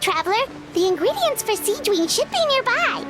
Traveler. The ingredients for Sigewinne should be nearby.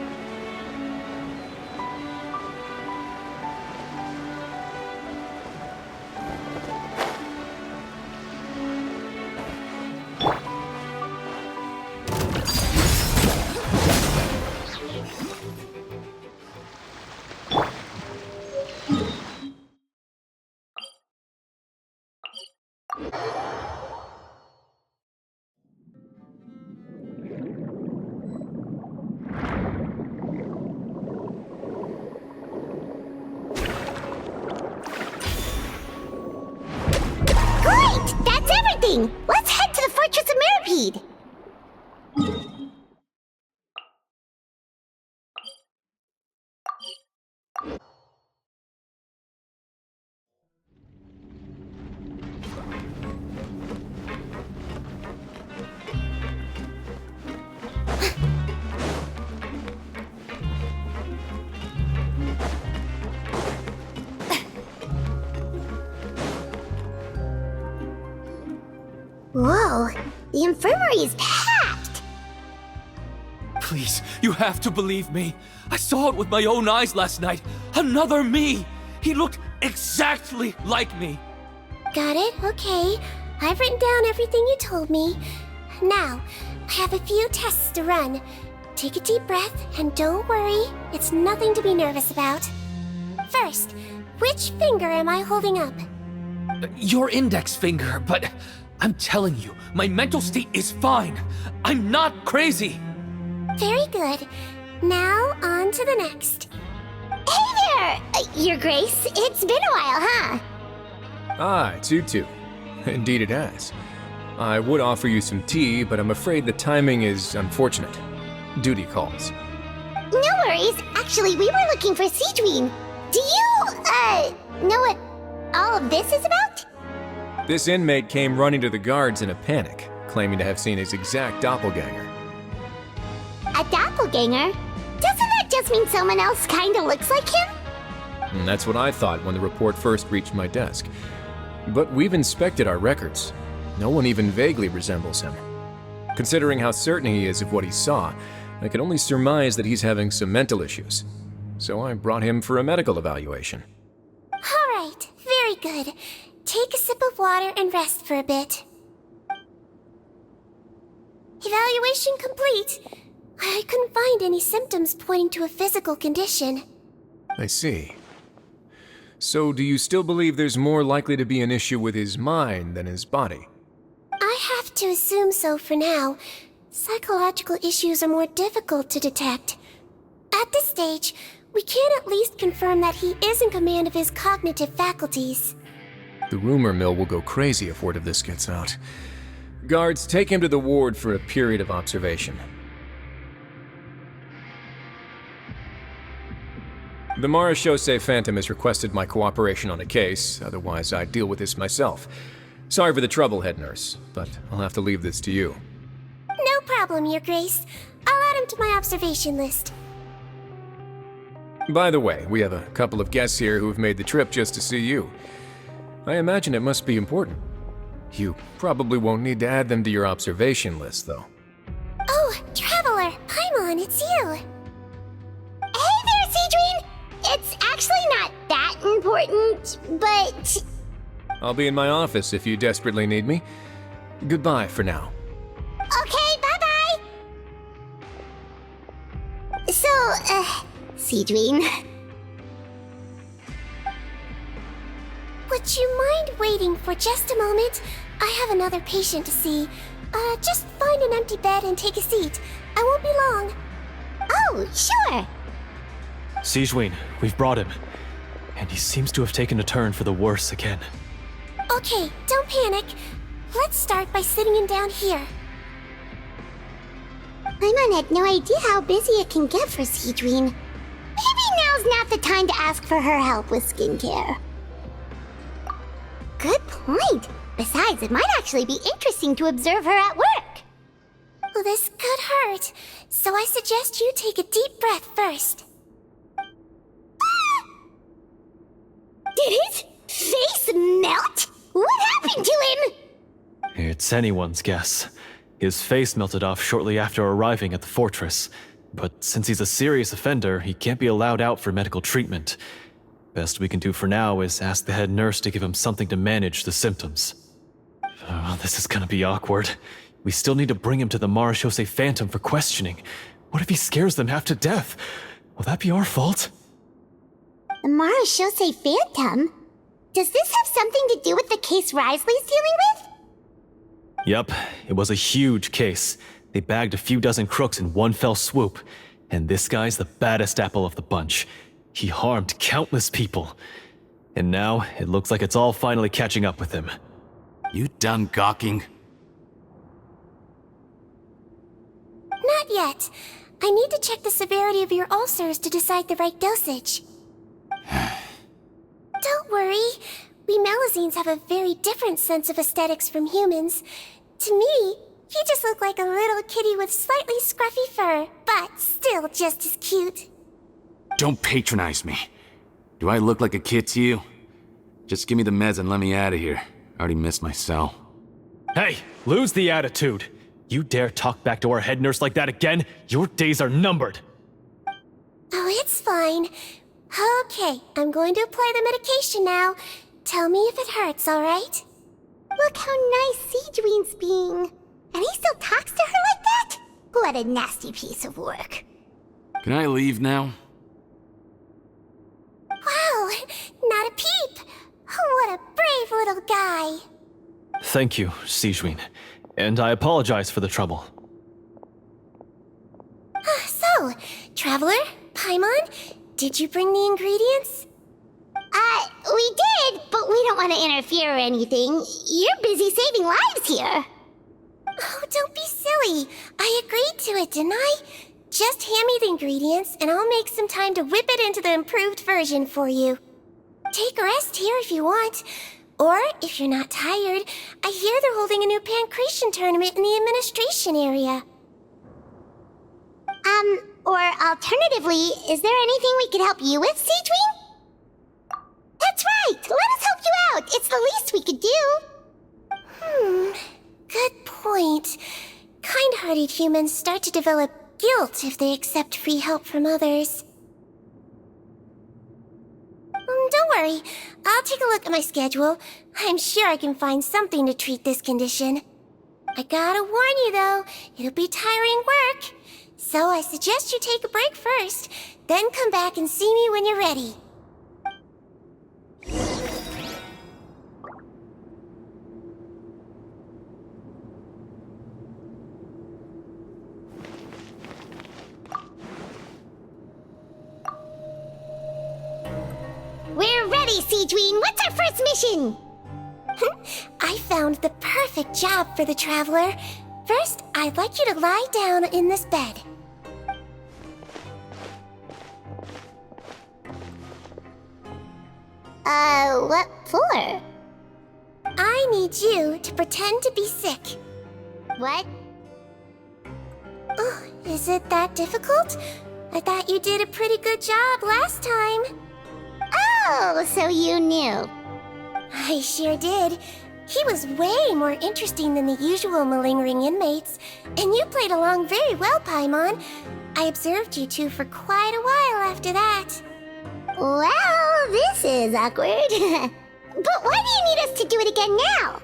Let's head to the Fortress of Mirapede! Whoa, the infirmary is packed! Please, you have to believe me. I saw it with my own eyes last night. Another me! He looked exactly like me. Got it, okay. I've written down everything you told me. Now, I have a few tests to run. Take a deep breath, and don't worry, it's nothing to be nervous about. First, which finger am I holding up? Your index finger, but I'm telling you, my mental state is fine. I'm not crazy. Very good. Now, on to the next. Hey there! Your Grace, it's been a while, huh? Ah, it's you two. Indeed it has. I would offer you some tea, but I'm afraid the timing is unfortunate. Duty calls. No worries. Actually, we were looking for Sigewinne. Do you, know what all of this is about? This inmate came running to the guards in a panic, claiming to have seen his exact doppelganger. A doppelganger? Doesn't that just mean someone else kinda looks like him? And that's what I thought when the report first reached my desk. But we've inspected our records. No one even vaguely resembles him. Considering how certain he is of what he saw, I can only surmise that he's having some mental issues. So I brought him for a medical evaluation. Alright, very good. Take a sip of water and rest for a bit. Evaluation complete. I couldn't find any symptoms pointing to a physical condition. I see. So do you still believe there's more likely to be an issue with his mind than his body? I have to assume so for now. Psychological issues are more difficult to detect. At this stage, we can at least confirm that he is in command of his cognitive faculties. The rumor mill will go crazy if word of this gets out. Guards, take him to the ward for a period of observation. The Marechaussee Phantom has requested my cooperation on a case, otherwise I'd deal with this myself. Sorry for the trouble, head nurse, but I'll have to leave this to you. No problem, Your Grace. I'll add him to my observation list. By the way, we have a couple of guests here who have made the trip just to see you. I imagine it must be important. You probably won't need to add them to your observation list, though. Oh, Traveler! Paimon, it's you! Hey there, Sigewinne! It's actually not that important, but... I'll be in my office if you desperately need me. Goodbye for now. Okay, bye-bye! So, Sigewinne... Would you mind waiting for just a moment? I have another patient to see. Just find an empty bed and take a seat. I won't be long. Oh, sure! Sigewinne, we've brought him. And he seems to have taken a turn for the worse again. Okay, don't panic. Let's start by sitting him down here. Paimon had no idea how busy it can get for Sigewinne. Maybe now's not the time to ask for her help with skincare. Good point. Besides, it might actually be interesting to observe her at work. Well, this could hurt, so I suggest you take a deep breath first. Did his face melt? What happened to him? It's anyone's guess. His face melted off shortly after arriving at the fortress, but since he's a serious offender, he can't be allowed out for medical treatment. Best we can do for now is ask the head nurse to give him something to manage the symptoms. Oh, this is gonna be awkward. We still need to bring him to the Marechaussee Phantom for questioning. What if he scares them half to death? Will that be our fault? The Marechaussee Phantom? Does this have something to do with the case Wriothesley's dealing with? Yep, it was a huge case. They bagged a few dozen crooks in one fell swoop. And this guy's the baddest apple of the bunch. He harmed countless people. And now, it looks like it's all finally catching up with him. You done gawking? Not yet. I need to check the severity of your ulcers to decide the right dosage. Don't worry. We Melazines have a very different sense of aesthetics from humans. To me, you just look like a little kitty with slightly scruffy fur, but still just as cute. Don't patronize me. Do I look like a kid to you? Just give me the meds and let me out of here. I already missed my cell. Hey, lose the attitude. You dare talk back to our head nurse like that again? Your days are numbered. Oh, it's fine. Okay, I'm going to apply the medication now. Tell me if it hurts, alright? Look how nice Sigewinne's being. And he still talks to her like that? What a nasty piece of work. Can I leave now? Wow, not a peep. What a brave little guy. Thank you, Sigewinne. And I apologize for the trouble. So, Traveler, Paimon, did you bring the ingredients? We did, but we don't want to interfere or anything. You're busy saving lives here. Oh, don't be silly. I agreed to it, didn't I? Just hand me the ingredients, and I'll make some time to whip it into the improved version for you. Take a rest here if you want. Or, if you're not tired, I hear they're holding a new pancreation tournament in the administration area. Or alternatively, is there anything we could help you with, Sigewinne? That's right! Let us help you out! It's the least we could do! Good point. Kind-hearted humans start to develop guilt if they accept free help from others. Don't worry. I'll take a look at my schedule. I'm sure I can find something to treat this condition. I gotta warn you, though, it'll be tiring work. So I suggest you take a break first, then come back and see me when you're ready. We're ready, Sigewinne. What's our first mission? I found the perfect job for the Traveler. First, I'd like you to lie down in this bed. What for? I need you to pretend to be sick. What? Oh, is it that difficult? I thought you did a pretty good job last time. Oh, so you knew. I sure did. He was way more interesting than the usual malingering inmates, and you played along very well, Paimon. I observed you two for quite a while after that. Well, this is awkward. But why do you need us to do it again now?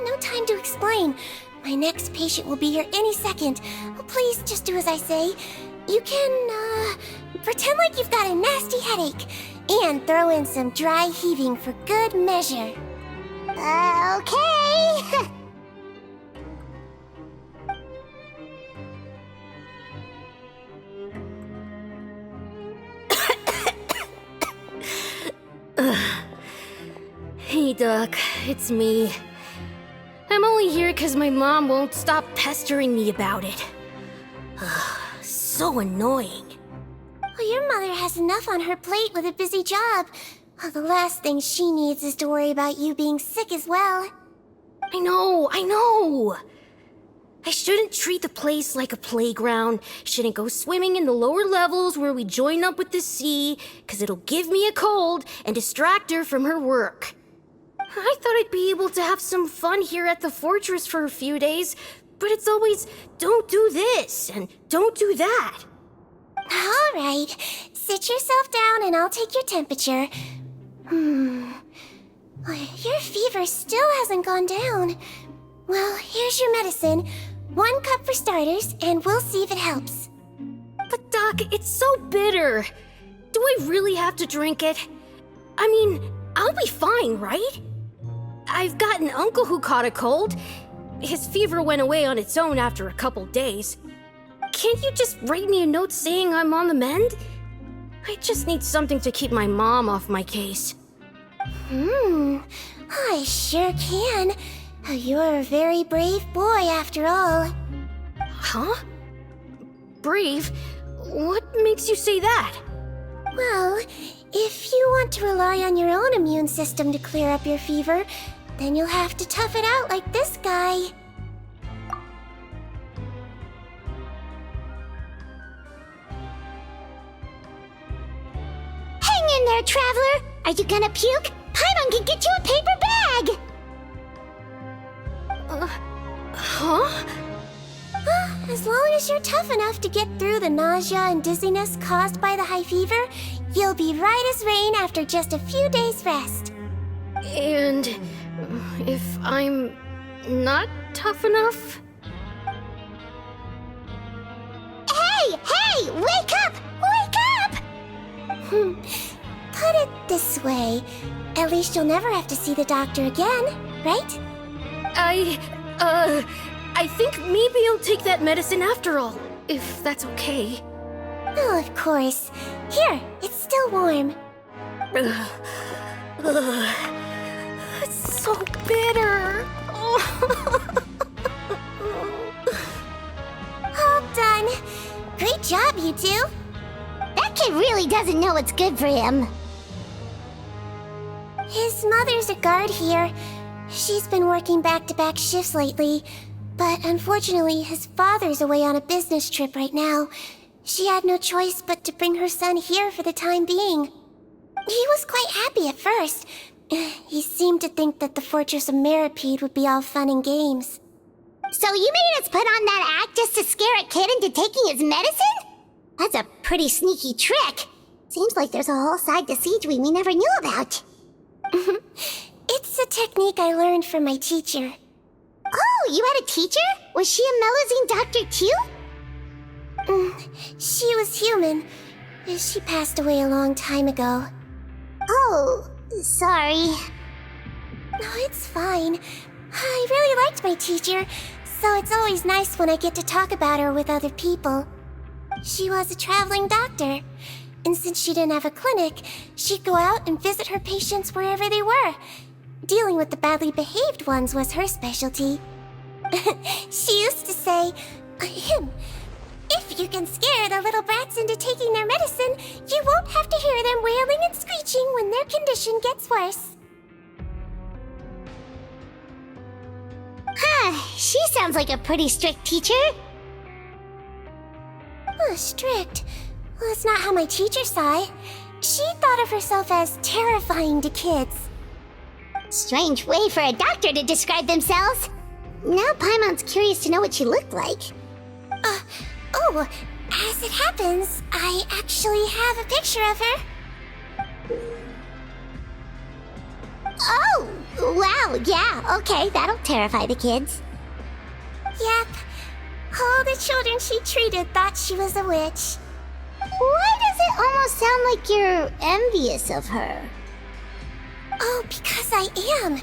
No time to explain. My next patient will be here any second. Please just do as I say. You can, pretend like you've got a nasty headache, and throw in some dry heaving for good measure. Okay. Hey, Doc, it's me. I'm only here because my mom won't stop pestering me about it. So annoying. Well, your mother has enough on her plate with a busy job. Well, the last thing she needs is to worry about you being sick as well. I know. I shouldn't treat the place like a playground. Shouldn't go swimming in the lower levels where we join up with the sea, because it'll give me a cold and distract her from her work. I thought I'd be able to have some fun here at the fortress for a few days, but it's always, don't do this and don't do that. All right, sit yourself down and I'll take your temperature. Your fever still hasn't gone down. Well, here's your medicine. 1 cup for starters, and we'll see if it helps. But Doc, it's so bitter. Do I really have to drink it? I mean, I'll be fine, right? I've got an uncle who caught a cold. His fever went away on its own after a couple days. Can't you just write me a note saying I'm on the mend? I just need something to keep my mom off my case. I sure can. You're a very brave boy after all. Huh? Brave? What makes you say that? Well, if you want to rely on your own immune system to clear up your fever, then you'll have to tough it out like this guy. Hang in there, traveler! Are you gonna puke? Paimon can get you a paper bag! Huh? As long as you're tough enough to get through the nausea and dizziness caused by the high fever, you'll be right as rain after just a few days' rest. And if I'm not tough enough? Hey! Hey! Wake up! Wake up! Put it this way, at least you'll never have to see the doctor again, right? I think maybe I'll take that medicine after all, if that's okay. Oh, of course. Here, it's still warm. It's so bitter. All done. Great job, you two. That kid really doesn't know what's good for him. His mother's a guard here. She's been working back-to-back shifts lately, but unfortunately his father's away on a business trip right now. She had no choice but to bring her son here for the time being. He was quite happy at first. He seemed to think that the Fortress of Meropide would be all fun and games. So you made us put on that act just to scare a kid into taking his medicine? That's a pretty sneaky trick. Seems like there's a whole side to Sigewinne we never knew about. It's a technique I learned from my teacher. Oh, you had a teacher? Was she a Mellazine doctor too? She was human. She passed away a long time ago. Oh, sorry. No, it's fine. I really liked my teacher, so it's always nice when I get to talk about her with other people. She was a traveling doctor, and since she didn't have a clinic, she'd go out and visit her patients wherever they were. Dealing with the badly behaved ones was her specialty. She used to say, if you can scare the little brats into taking their medicine, you won't have to hear them wailing and screeching when their condition gets worse. She sounds like a pretty strict teacher. Strict? Well, that's not how my teacher saw it. She thought of herself as terrifying to kids. Strange way for a doctor to describe themselves. Now Paimon's curious to know what she looked like. As it happens, I actually have a picture of her. Oh, wow, yeah, okay, that'll terrify the kids. Yep. All the children she treated thought she was a witch. Why does it almost sound like you're envious of her? Oh, because I am.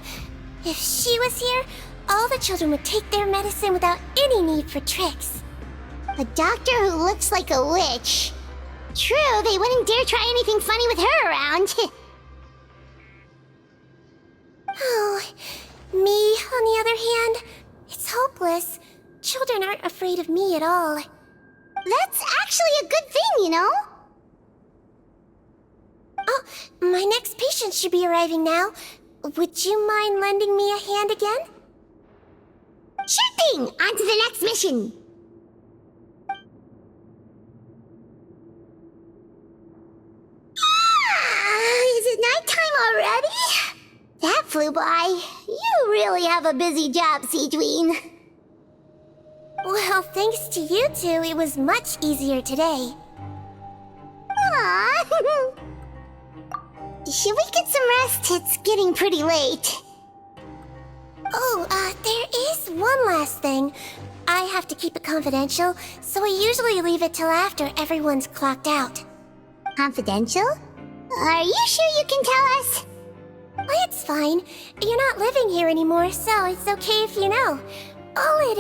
If she was here, all the children would take their medicine without any need for tricks. A doctor who looks like a witch. True, they wouldn't dare try anything funny with her around. Oh, me, on the other hand, it's hopeless. Children aren't afraid of me at all. That's actually a good thing, you know? Oh, my next patient should be arriving now. Would you mind lending me a hand again? Sure thing! On to the next mission! Is it nighttime already? That flew by. You really have a busy job, Sigewinne. Well, thanks to you two, it was much easier today. Aww. Should we get some rest? It's getting pretty late. Oh, there is one last thing. I have to keep it confidential, so I usually leave it till after everyone's clocked out. Confidential? Are you sure you can tell us? Well, it's fine. You're not living here anymore, so it's okay if you know. All it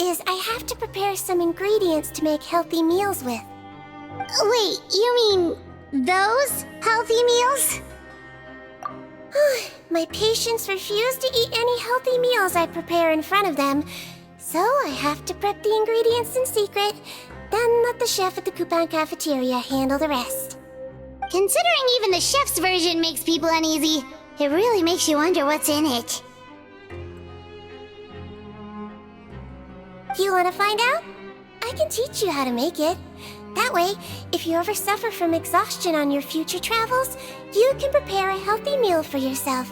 is I have to prepare some ingredients to make healthy meals with. Wait, you mean those healthy meals? My patients refuse to eat any healthy meals I prepare in front of them, so I have to prep the ingredients in secret, then let the chef at the Coupon cafeteria handle the rest. Considering even the chef's version makes people uneasy, it really makes you wonder what's in it. You want to find out? I can teach you how to make it. That way, if you ever suffer from exhaustion on your future travels, you can prepare a healthy meal for yourself.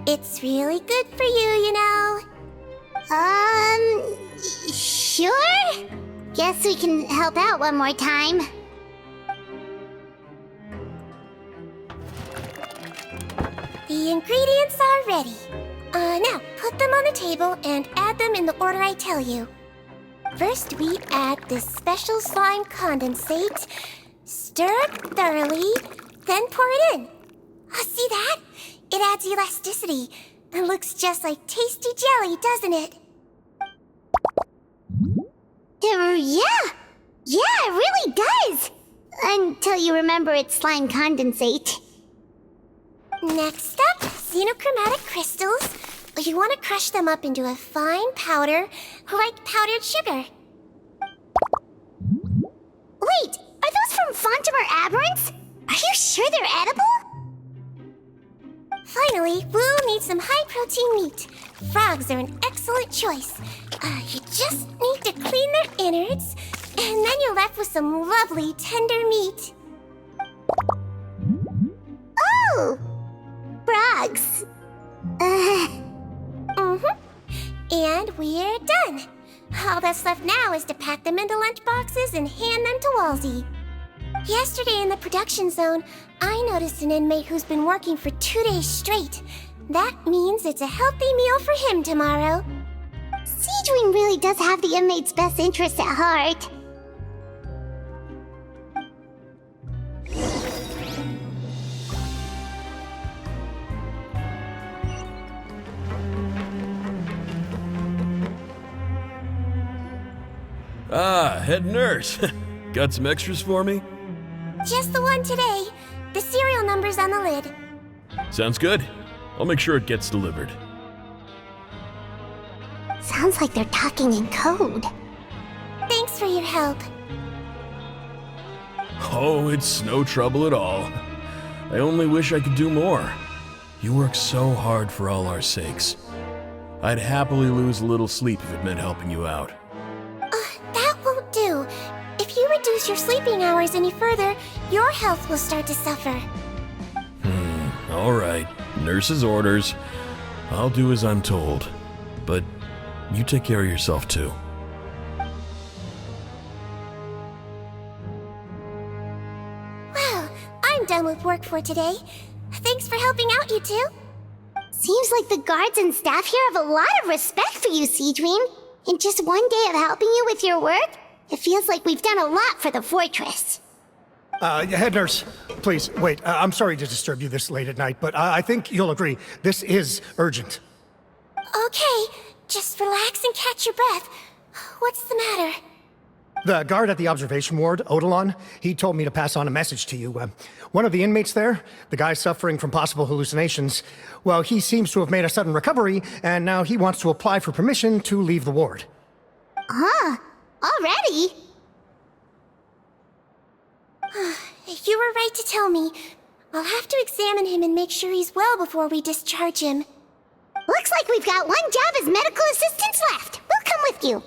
It's really good for you, you know. Sure? Guess we can help out one more time. The ingredients are ready. Now, put them on the table and add them in the order I tell you. First, we add this special slime condensate, stir it thoroughly, then pour it in. See that? It adds elasticity. It looks just like tasty jelly, doesn't it? Yeah, it really does. Until you remember it's slime condensate. Next up, xenochromatic crystals. You want to crush them up into a fine powder, like powdered sugar. Wait, are those from Fontaine Aberrants? Are you sure they're edible? Finally, we'll need some high-protein meat. Frogs are an excellent choice. You just need to clean their innards, and then you're left with some lovely, tender meat. Oh! Frogs. And we're done. All that's left now is to pack them into lunch boxes and hand them to Walsey. Yesterday in the production zone, I noticed an inmate who's been working for 2 days straight. That means it's a healthy meal for him tomorrow. Sigewinne really does have the inmate's best interest at heart. Ah, head nurse. Got some extras for me? Just the one today. The serial number's on the lid. Sounds good. I'll make sure it gets delivered. Sounds like they're talking in code. Thanks for your help. Oh, it's no trouble at all. I only wish I could do more. You work so hard for all our sakes. I'd happily lose a little sleep if it meant helping you out. That won't do. If you reduce your sleeping hours any further, your health will start to suffer. All right. Nurse's orders. I'll do as I'm told. But you take care of yourself too. Well, I'm done with work for today. Thanks for helping out, you two. Seems like the guards and staff here have a lot of respect for you, Sigewinne. In just one day of helping you with your work, it feels like we've done a lot for the fortress. Head nurse, please, wait. I'm sorry to disturb you this late at night, but I think you'll agree, this is urgent. Okay, just relax and catch your breath. What's the matter? The guard at the observation ward, Odilon, he told me to pass on a message to you. One of the inmates there, the guy suffering from possible hallucinations, well, he seems to have made a sudden recovery, and now he wants to apply for permission to leave the ward. Already? You were right to tell me. I'll have to examine him and make sure he's well before we discharge him. Looks like we've got one job as medical assistants left. We'll come with you.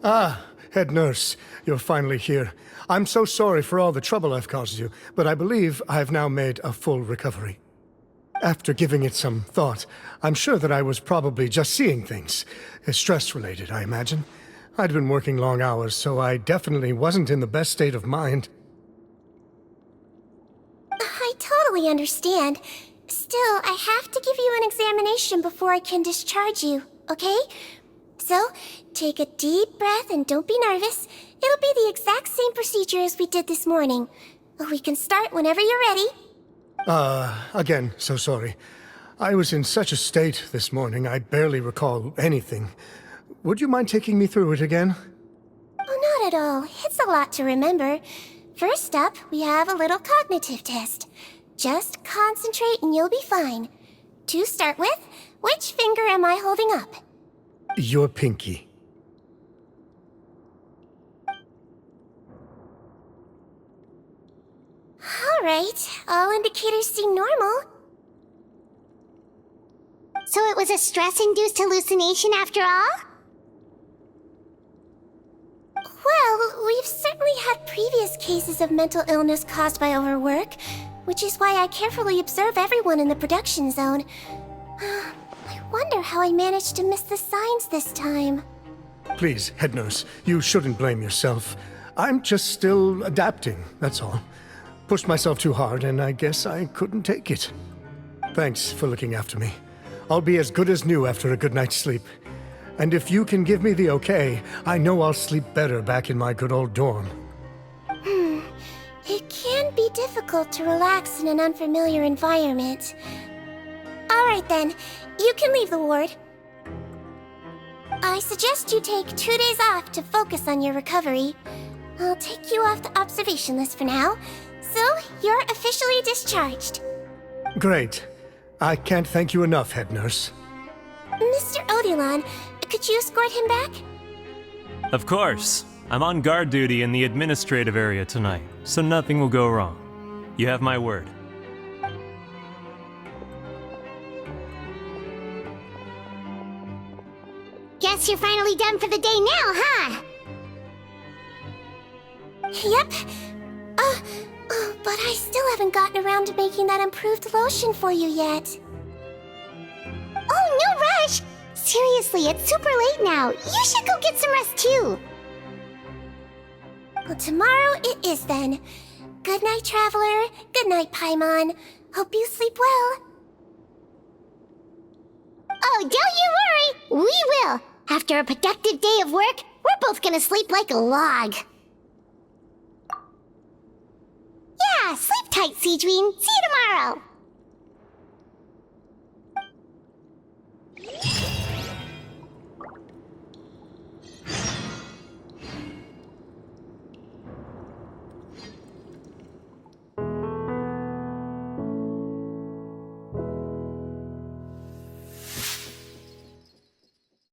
Ah, head nurse, you're finally here. I'm so sorry for all the trouble I've caused you, but I believe I've now made a full recovery. After giving it some thought, I'm sure that I was probably just seeing things. Stress-related, I imagine. I'd been working long hours, so I definitely wasn't in the best state of mind. I totally understand. Still, I have to give you an examination before I can discharge you, okay? So, take a deep breath and don't be nervous. It'll be the exact same procedure as we did this morning. We can start whenever you're ready. Again, so sorry. I was in such a state this morning, I barely recall anything. Would you mind taking me through it again? Oh, not at all. It's a lot to remember. First up, we have a little cognitive test. Just concentrate and you'll be fine. To start with, which finger am I holding up? Your pinky. All right, all indicators seem normal. So it was a stress-induced hallucination after all? Well, we've certainly had previous cases of mental illness caused by overwork, which is why I carefully observe everyone in the production zone. I wonder how I managed to miss the signs this time. Please, head nurse, you shouldn't blame yourself. I'm just still adapting, that's all. Pushed myself too hard, and I guess I couldn't take it. Thanks for looking after me. I'll be as good as new after a good night's sleep. And if you can give me the okay, I know I'll sleep better back in my good old dorm. It can be difficult to relax in an unfamiliar environment. All right then, you can leave the ward. I suggest you take 2 days off to focus on your recovery. I'll take you off the observation list for now, so you're officially discharged. Great. I can't thank you enough, head nurse. Mr. Odilon, could you escort him back? Of course. I'm on guard duty in the administrative area tonight, so nothing will go wrong. You have my word. Guess you're finally done for the day now, huh? Yep. But I still haven't gotten around to making that improved lotion for you yet. Oh, no rush! Seriously, it's super late now. You should go get some rest too. Well, tomorrow it is then. Good night, Traveler. Good night, Paimon. Hope you sleep well. Oh, don't you worry! We will! After a productive day of work, we're both gonna sleep like a log. Yeah, sleep tight, Sigewinne. See you tomorrow!